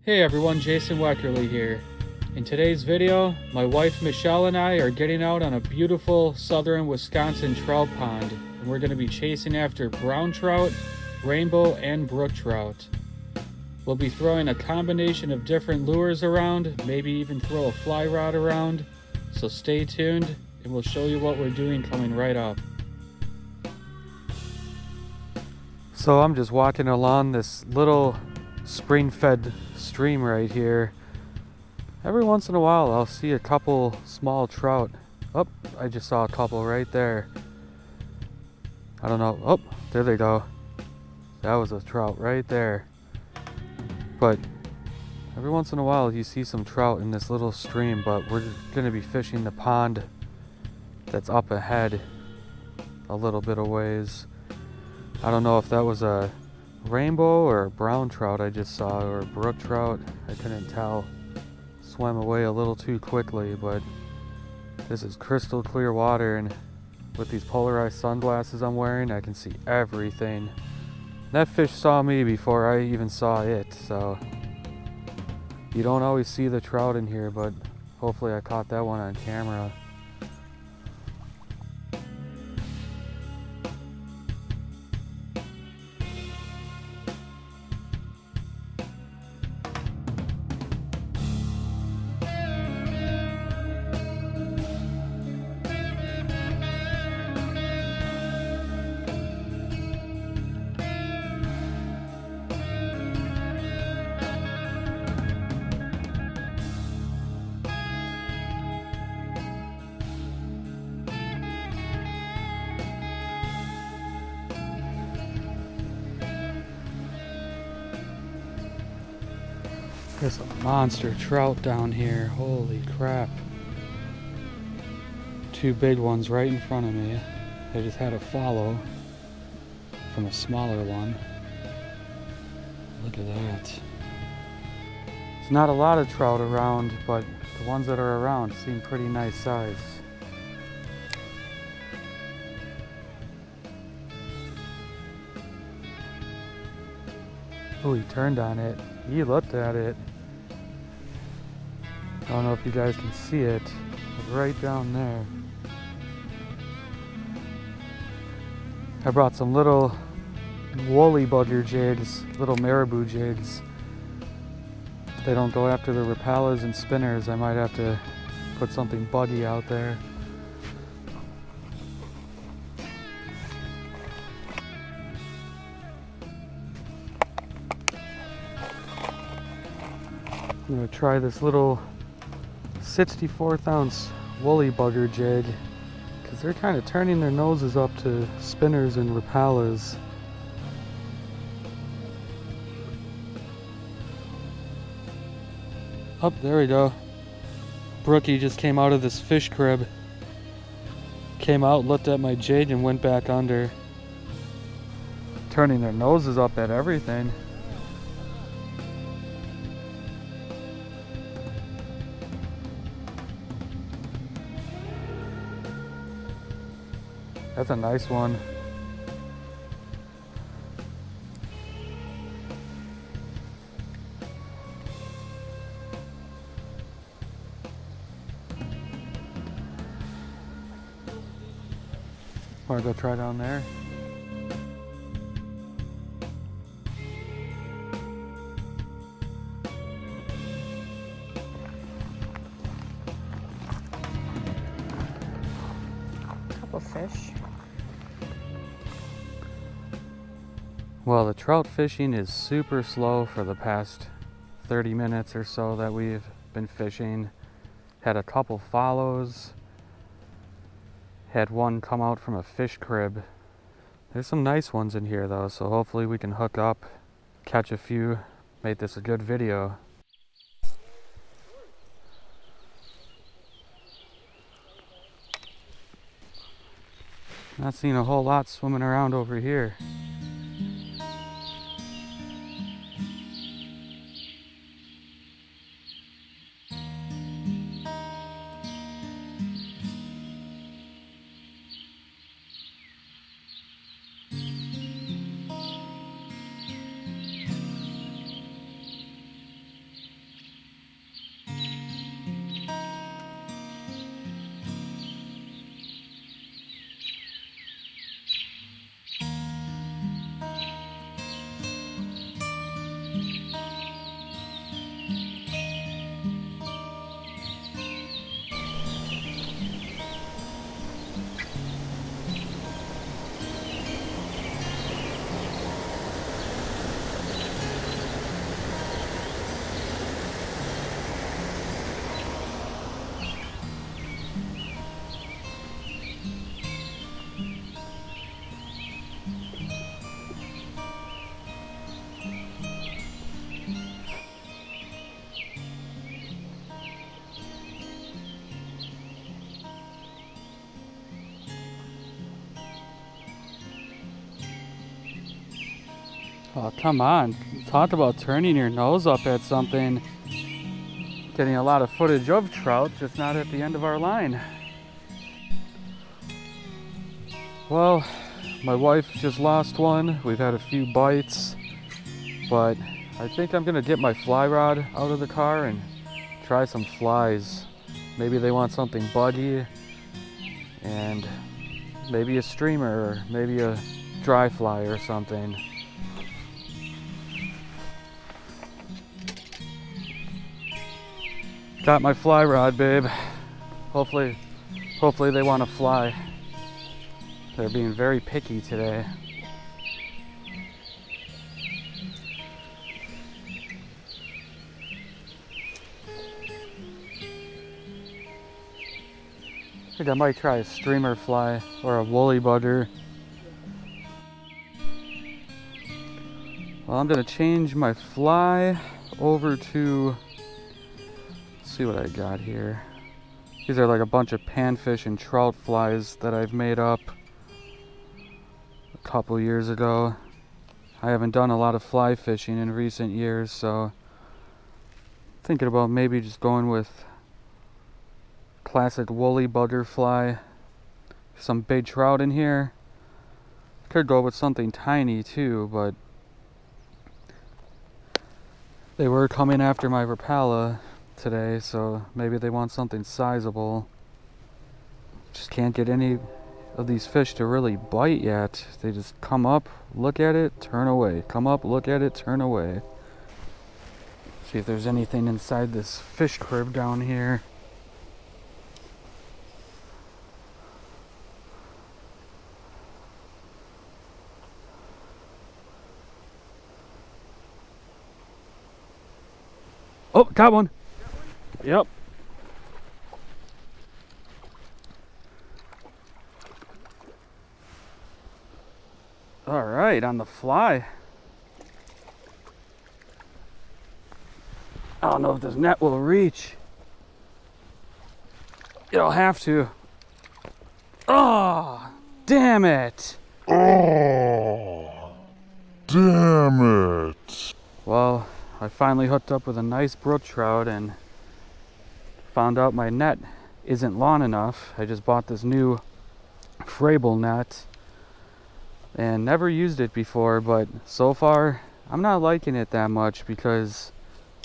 Hey everyone, Jason Weckerle here. In today's video, my wife Michelle and I are getting out on a beautiful southern Wisconsin trout pond, and we're going to be chasing after brown trout, rainbow, and brook trout. We'll be throwing a combination of different lures around, maybe even throw a fly rod around, so stay tuned and we'll show you what we're doing coming right up. So I'm just walking along this little spring-fed stream right here. Every once in a while I'll see a couple small trout. Oh, I just saw a couple right there. I don't know. Oh, there they go. That was a trout right there. But every once in a while you see some trout in this little stream, but we're gonna be fishing the pond that's up ahead a little bit of ways. I don't know if that was a rainbow or a brown trout I just saw, or a brook trout. I couldn't tell. Swam away a little too quickly, but this is crystal clear water, and with these polarized sunglasses I'm wearing, I can see everything. That fish saw me before I even saw it, so you don't always see the trout in here, but hopefully I caught that one on camera. There's a monster trout down here. Holy crap. Two big ones right in front of me. I just had a follow from a smaller one. Look at that. There's not a lot of trout around, but the ones that are around seem pretty nice size. Oh, he turned on it. He looked at it. I don't know if you guys can see it. It's right down there. I brought some little woolly bugger jigs, little marabou jigs. If they don't go after the rapalas and spinners, I might have to put something buggy out there. I'm gonna try this little 64th ounce woolly bugger jig, because they're kind of turning their noses up to spinners and rapalas. Oh, there we go. Brookie just came out of this fish crib. Came out, looked at my jig, and went back under. Turning their noses up at everything. That's a nice one. Wanna go try down there? Couple fish. Well, the trout fishing is super slow for the past 30 minutes or so that we've been fishing. Had a couple follows. Had one come out from a fish crib. There's some nice ones in here though, so hopefully we can hook up, catch a few, make this a good video. Not seeing a whole lot swimming around over here. Oh, come on. Talk about turning your nose up at something. Getting a lot of footage of trout, just not at the end of our line. Well, my wife just lost one. We've had a few bites, but I think I'm gonna get my fly rod out of the car and try some flies. Maybe they want something buggy, and maybe a streamer, or maybe a dry fly or something. Got my fly rod, babe. Hopefully they want to fly. They're being very picky today. I think I might try a streamer fly or a woolly bugger. Well, I'm gonna change my fly over to, let's see what I got here. These are like a bunch of panfish and trout flies that I've made up a couple years ago. I haven't done a lot of fly fishing in recent years, so thinking about maybe just going with classic woolly butterfly. Some big trout in here. Could go with something tiny too, but they were coming after my Rapala today, so maybe they want something sizable. Just can't get any of these fish to really bite yet. They just come up, look at it, turn away. Come up, look at it, turn away. See if there's anything inside this fish crib down here. Oh, got one. Yep. All right, on the fly. I don't know if this net will reach. It'll have to. Oh, damn it. Oh, damn it. Well, I finally hooked up with a nice brook trout and found out my net isn't long enough. I just bought this new Frable net and never used it before, but so far I'm not liking it that much because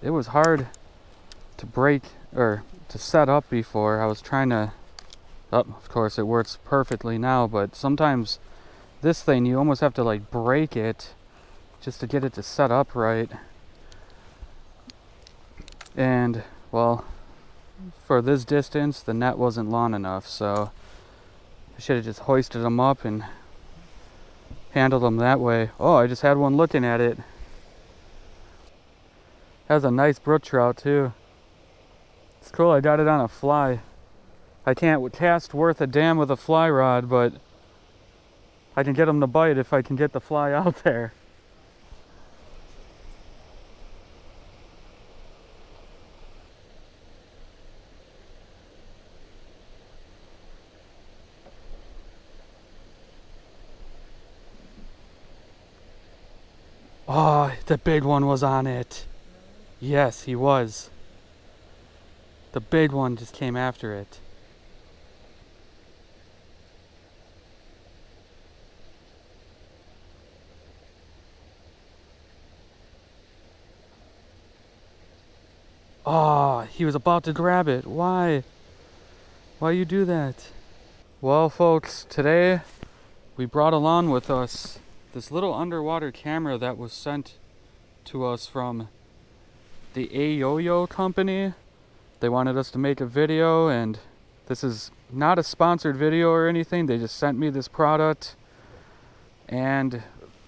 it was hard to break or to set up before. I was trying to, oh, of course it works perfectly now, but sometimes this thing you almost have to like break it just to get it to set up right. And well, for this distance the net wasn't long enough, so I should have just hoisted them up and handled them that way. Oh, I just had one looking at it. Has a nice brook trout too. It's cool, I got it on a fly. I can't cast worth a damn with a fly rod, but I can get them to bite if I can get the fly out there. Oh, the big one was on it. Yes, he was. The big one just came after it. Oh, he was about to grab it. Why? Why you do that? Well, folks, today we brought along with us this little underwater camera that was sent to us from the Ayoyo company. They wanted us to make a video, and this is not a sponsored video or anything. They just sent me this product and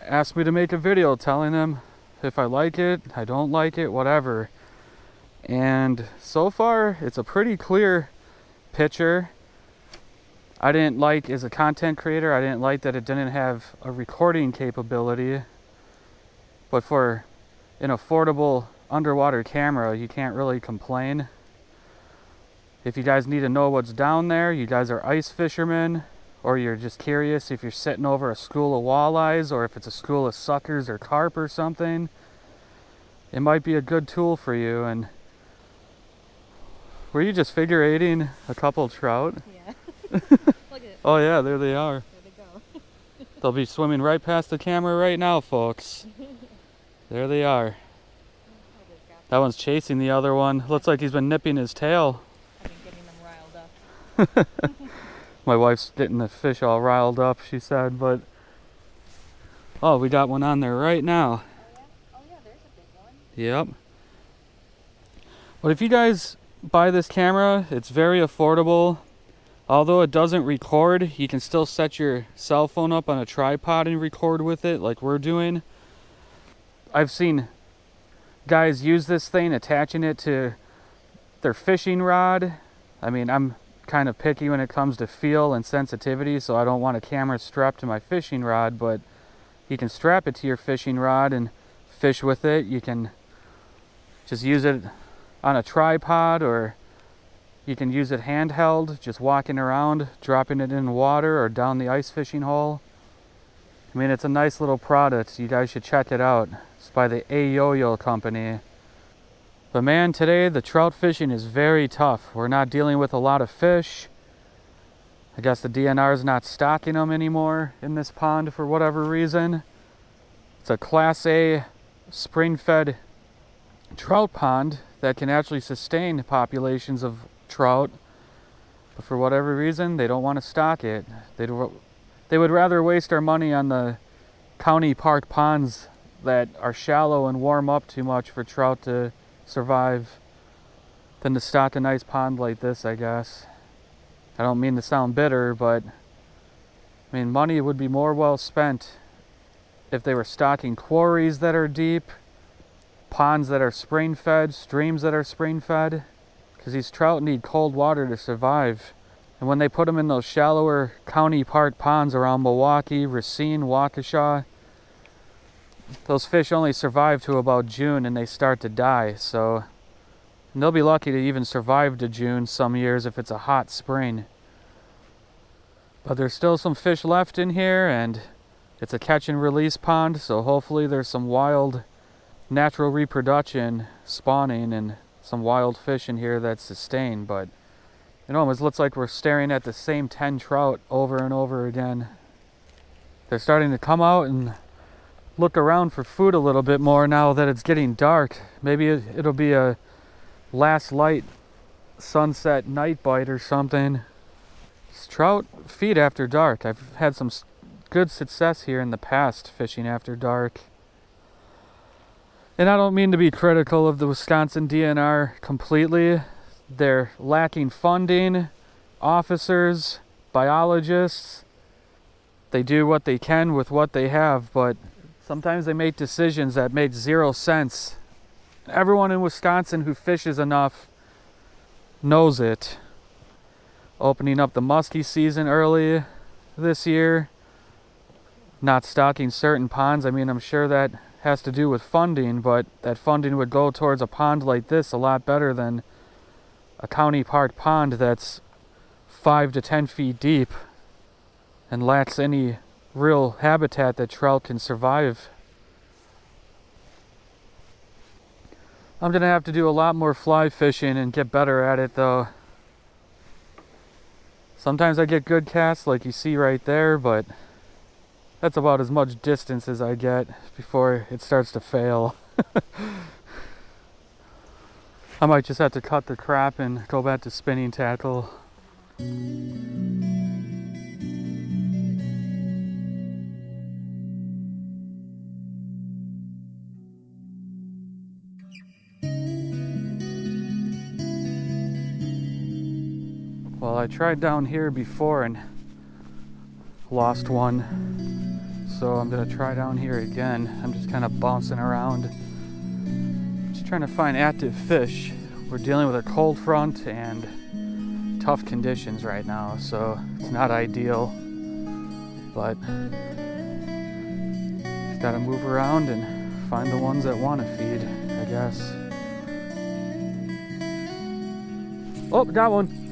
asked me to make a video telling them if I like it, I don't like it, whatever. And so far it's a pretty clear picture. I didn't like, as a content creator, I didn't like that it didn't have a recording capability, but for an affordable underwater camera you can't really complain. If you guys need to know what's down there, you guys are ice fishermen, or you're just curious if you're sitting over a school of walleyes or if it's a school of suckers or carp or something, it might be a good tool for you. And were you just figure eighting a couple trout? Yeah. Look at it. Oh yeah, there they are. There they go. They'll be swimming right past the camera right now, folks. There they are. That one's chasing the other one. Looks like he's been nipping his tail. I've been getting them riled up. My wife's getting the fish all riled up, she said, but oh, we got one on there right now. Oh yeah? Oh yeah, there's a big one. Yep. But if you guys buy this camera, it's very affordable. Although it doesn't record, you can still set your cell phone up on a tripod and record with it like we're doing. I've seen guys use this thing, attaching it to their fishing rod. I mean, I'm kind of picky when it comes to feel and sensitivity, so I don't want a camera strapped to my fishing rod, but you can strap it to your fishing rod and fish with it. You can just use it on a tripod, or you can use it handheld, just walking around, dropping it in water or down the ice fishing hole. I mean, it's a nice little product. You guys should check it out. It's by the Yo-Yo company. But man, today the trout fishing is very tough. We're not dealing with a lot of fish. I guess the DNR is not stocking them anymore in this pond for whatever reason. It's a Class A spring-fed trout pond that can actually sustain populations of trout. But for whatever reason, they don't want to stock it. They would rather waste our money on the county park ponds that are shallow and warm up too much for trout to survive than to stock a nice pond like this, I guess. I don't mean to sound bitter, but I mean, money would be more well spent if they were stocking quarries that are deep, ponds that are spring fed, streams that are spring fed, because these trout need cold water to survive. And when they put them in those shallower county park ponds around Milwaukee, Racine, Waukesha, those fish only survive to about June and they start to die. So and they'll be lucky to even survive to June some years if it's a hot spring. But there's still some fish left in here, and it's a catch and release pond, so hopefully there's some wild natural reproduction spawning and some wild fish in here that's sustained. But it almost looks like we're staring at the same 10 trout over and over again. They're starting to come out and look around for food a little bit more now that it's getting dark. Maybe it'll be a last light sunset night bite or something. Trout feed after dark. I've had some good success here in the past fishing after dark. And I don't mean to be critical of the Wisconsin DNR completely. They're lacking funding, officers, biologists. They do what they can with what they have, but sometimes they make decisions that make zero sense. Everyone in Wisconsin who fishes enough knows it. Opening up the muskie season early this year, not stocking certain ponds. I mean, I'm sure that has to do with funding, but that funding would go towards a pond like this a lot better than a county park pond that's 5 to 10 feet deep and lacks any real habitat that trout can survive. I'm gonna have to do a lot more fly fishing and get better at it though. Sometimes I get good casts like you see right there, but that's about as much distance as I get before it starts to fail. I might just have to cut the crap and go back to spinning tackle. Well, I tried down here before and lost one, so I'm gonna try down here again. I'm just kind of bouncing around, just trying to find active fish. We're dealing with a cold front and tough conditions right now, so it's not ideal, but just gotta move around and find the ones that want to feed, I guess. Oh, got one.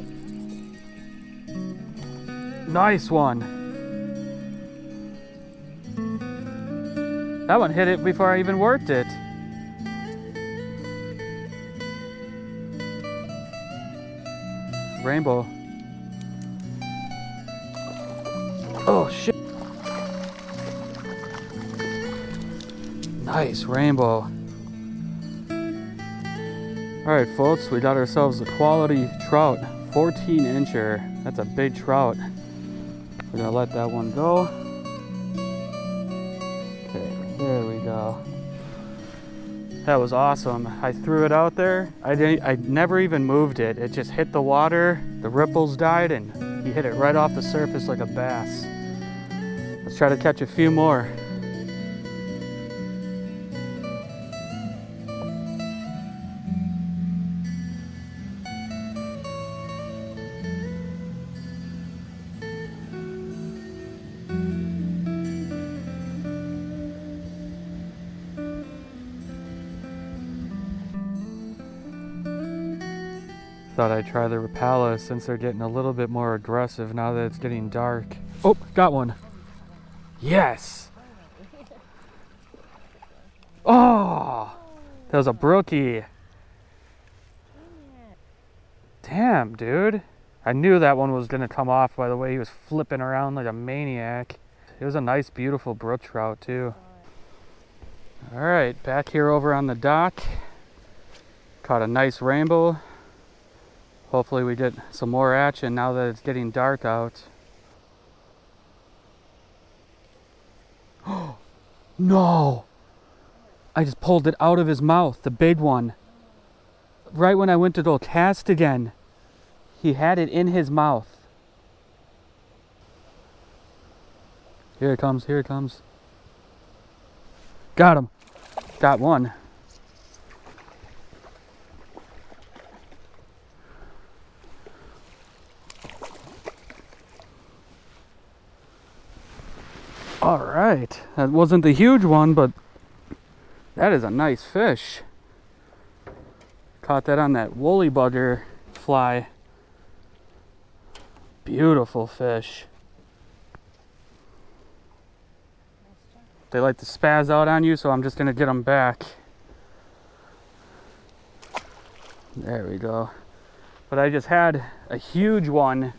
Nice one. That one hit it before I even worked it. Rainbow. Oh shit. Nice rainbow. Alright folks, we got ourselves a quality trout, 14 incher. That's a big trout. We're gonna let that one go. Okay, there we go. That was awesome. I threw it out there. I never even moved it. It just hit the water, the ripples died, and he hit it right off the surface like a bass. Let's try to catch a few more. Thought I'd try the Weckerle since they're getting a little bit more aggressive now that it's getting dark. Oh, got one. Yes! Oh! That was a brookie. Damn, dude. I knew that one was gonna come off by the way he was flipping around like a maniac. It was a nice, beautiful brook trout too. Alright, back here over on the dock. Caught a nice rainbow. Hopefully we get some more action now that it's getting dark out. Oh, no! I just pulled it out of his mouth, the big one. Right when I went to go cast again, he had it in his mouth. Here it comes, here it comes. Got him. Got one. All right, that wasn't the huge one, but that is a nice fish. Caught that on that woolly bugger fly. Beautiful fish. They like to spaz out on you, so I'm just gonna get them back. There we go. But I just had a huge one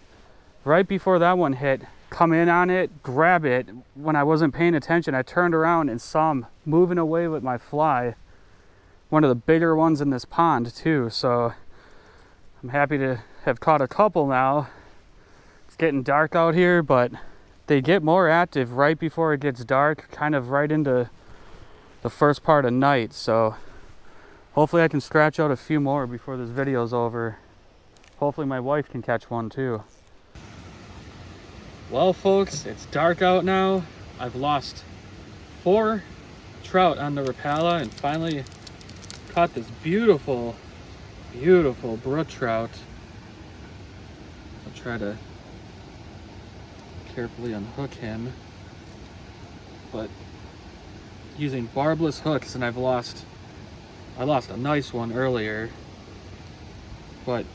right before that one hit. Come in on it, grab it. When I wasn't paying attention, I turned around and saw him moving away with my fly. One of the bigger ones in this pond too, so I'm happy to have caught a couple now. It's getting dark out here, but they get more active right before it gets dark, kind of right into the first part of night, so hopefully I can scratch out a few more before this video's over. Hopefully my wife can catch one too. Well folks, it's dark out now. I've lost 4 trout on the Weckerle and finally caught this beautiful, beautiful brook trout. I'll try to carefully unhook him, but using barbless hooks, and I lost a nice one earlier, but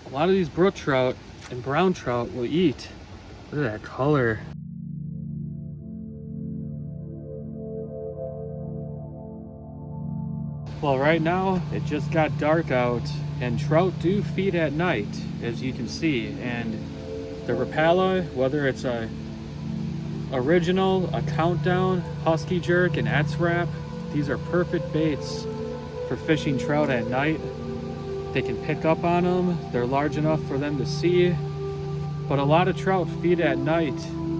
a lot of these brook trout and brown trout will eat. Look at that color. Well, right now it just got dark out, and trout do feed at night, as you can see. And the Weckerle, whether it's a original, a countdown, husky jerk, and Etz wrap, these are perfect baits for fishing trout at night. They can pick up on them. They're large enough for them to see. But a lot of trout feed at night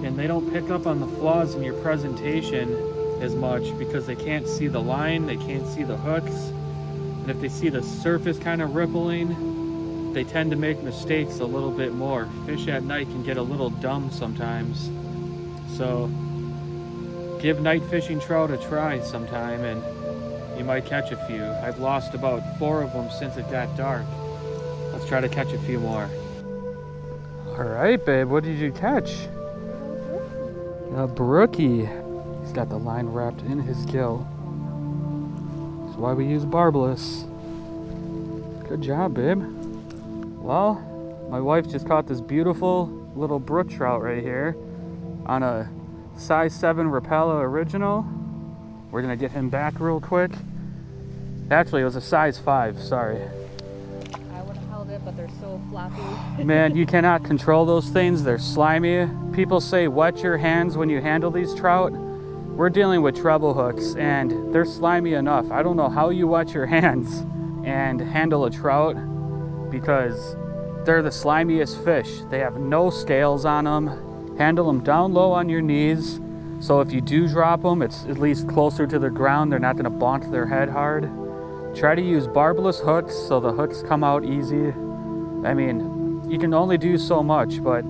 and they don't pick up on the flaws in your presentation as much because they can't see the line, they can't see the hooks. And if they see the surface kind of rippling, they tend to make mistakes a little bit more. Fish at night can get a little dumb sometimes. So give night fishing trout a try sometime and you might catch a few. I've lost about 4 of them since it got dark. Let's try to catch a few more. All right, babe, what did you catch? A brookie. He's got the line wrapped in his gill. That's why we use barbless. Good job, babe. Well, my wife just caught this beautiful little brook trout right here on a size 7 Rapala original. We're gonna get him back real quick. Actually, it was a size 5, sorry. I would have held it, but they're so floppy. Man, you cannot control those things. They're slimy. People say wet your hands when you handle these trout. We're dealing with treble hooks and they're slimy enough. I don't know how you wet your hands and handle a trout because they're the slimiest fish. They have no scales on them. Handle them down low on your knees. So if you do drop them, it's at least closer to the ground. They're not gonna bonk their head hard. Try to use barbless hooks so the hooks come out easy. I mean, you can only do so much, but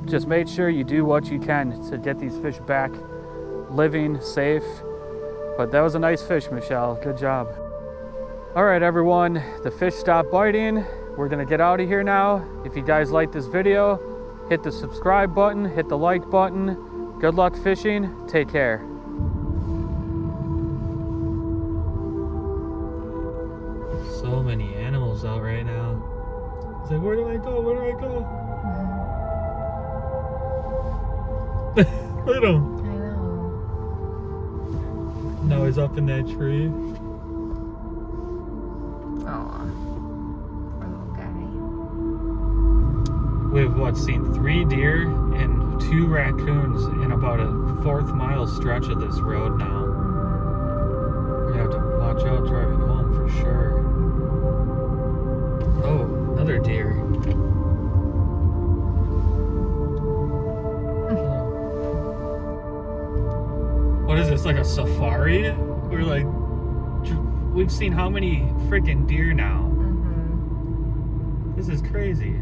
just make sure you do what you can to get these fish back living, safe. But that was a nice fish, Michelle. Good job. All right, everyone, the fish stopped biting. We're gonna get out of here now. If you guys like this video, hit the subscribe button, hit the like button. Good luck fishing. Take care. So many animals out right now. It's like, where do I go? Where do I go? Look at him. I know. Now he's up in that tree. Oh, poor little guy. We've seen 3 deer and 2 raccoons in about a 4th mile stretch of this road now. We have to watch out driving home for sure. Oh, another deer. What is this, like a safari? We've seen how many freaking deer now? This is crazy.